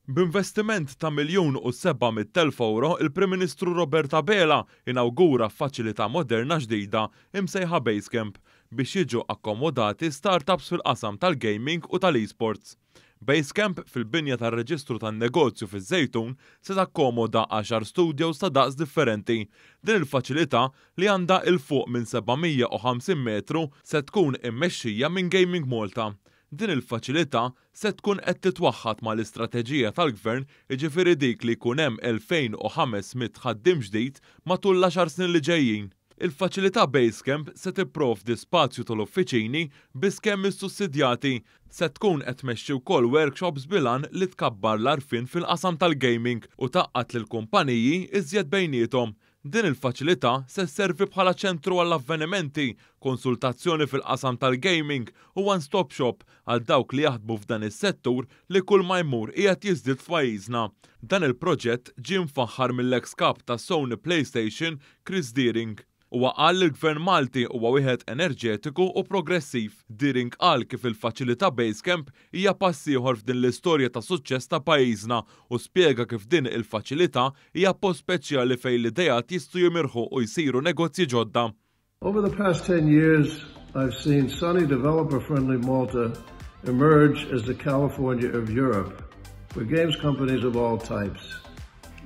B'investiment ta' €1,700,000 il-Prim Ministru Robert Abela inawgura faċilità moderna ġdida imsejħa Basecamp biex jiġu akkomodati startups fil-qasam tal-gaming u tal-esports. Basecamp fil-binja tar-Reġistru tan-Negozju fiż-Żejtun se takkomoda 10 studios ta' daqs differenti. Din il-faċilità li għandha il fuq minn 750 metru se tkun immexxija minn Gaming Malta. Din il-faċilità se tkun qed titwaħħad mal-istrateġija tal-Gvern jiġifieri dik li jkun hemm 2500 ħaddiem ġdid matul l-10 snin li ġejjin. Il-faċilità Basecamp se tipprovdi spazju tal-uffiċini b'iskemm sussidjati se tkun qed tmexxi wkoll workshops bilan li tkabbar l-arfin fil-qasam tal-gaming u taqqat lil kumpaniji iżjed bejniethom. Din il-faċilità se sservi bħala ċentru għall-avvenimenti, konsultazzjoni fil-qasam tal-gaming u one-stop shop għal dawk li jaħdmu f'dan is-settur li kull ma jmur qiegħed jiżdied f'pajjiżna. Dan il-proġett ġie mfaħħar mill-eks kap ta' Sony PlayStation Chris Deering. Huwa qal li l-Gvern Malti huwa wieħed enerġetiku u progressiv. Deering qal kif il-faċilità Basecamp hija pass ieħor f'din l-istorja ta' suċċess ta' pajjiżna u spjega kif din il-faċilità hija post speċjali fejn l-idejat jistgħu jimirħu u jsiru negozji ġodda. Over the past 10 years, I've seen sunny developer-friendly Malta emerge as the California of Europe, for games companies of all types.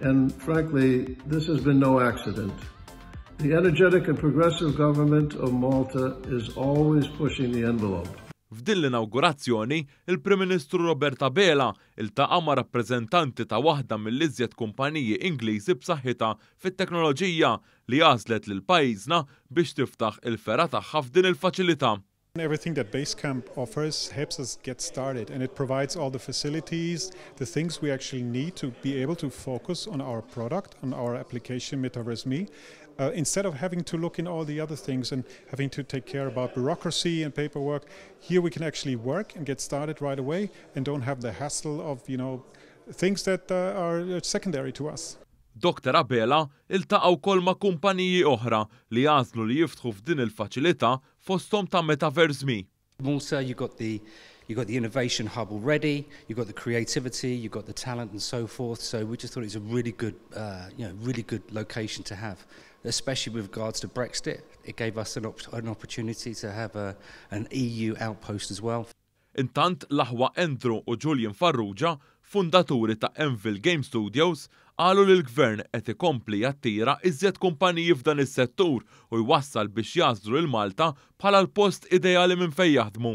And frankly, this has been no accident. The energetic and progressive government of Malta is always pushing the envelope. F'din l-inawgurazzjoni, il-Prim Ministru Robert Abela iltaqa' ma' rappreżentanti ta' waħda mill-iżjed kumpaniji Ingliżi b'saħħitha fit-teknoloġija li għażlet lil pajjiżna biex tiftaħ il-fera tagħha f'din il-faċilità. Everything that Basecamp offers helps us get started, and it provides all the facilities, the things we actually need to be able to focus on our product, on our application Metaverse Me, instead of having to look in all the other things and having to take care about bureaucracy and paperwork. Here we can actually work and get started right away and don't have the hassle of, things that are secondary to us. Dr. Abela iltaqgħu wkoll ma' kumpaniji oħra li jażlu li jiftħu f'din il-faċilità fosthom ta' Metaverse Me. Malta, you've got the innovation hub already, you've got the creativity, you've got the talent and so forth. So we just thought it was a really good, really good location to have, especially with regards to Brexit. It gave us an opportunity to have an EU outpost as well. Intant l-aħwa Andrew u Julian Farrugia, fundaturi ta' Anvil Game Studios, qalu li l-Gvern qed ikompli jattira iżjed kumpaniji f'dan is-settur u jwassal biex jażlu lil Malta bħala l-post ideali minn fejn jaħdmu.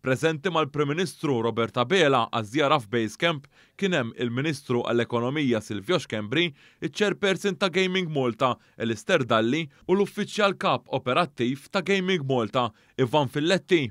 Preżenti mal-Prim Ministru Robert Abela għaż-żjara f'Basecamp kien hemm il-Ministru għall-Ekonomija Silvio Xkembri, iċ-Chairperson ta' Gaming Malta Elister Dalli u l-Uffiċjal Kap Operattiv ta' Gaming Malta Ivan Filletti.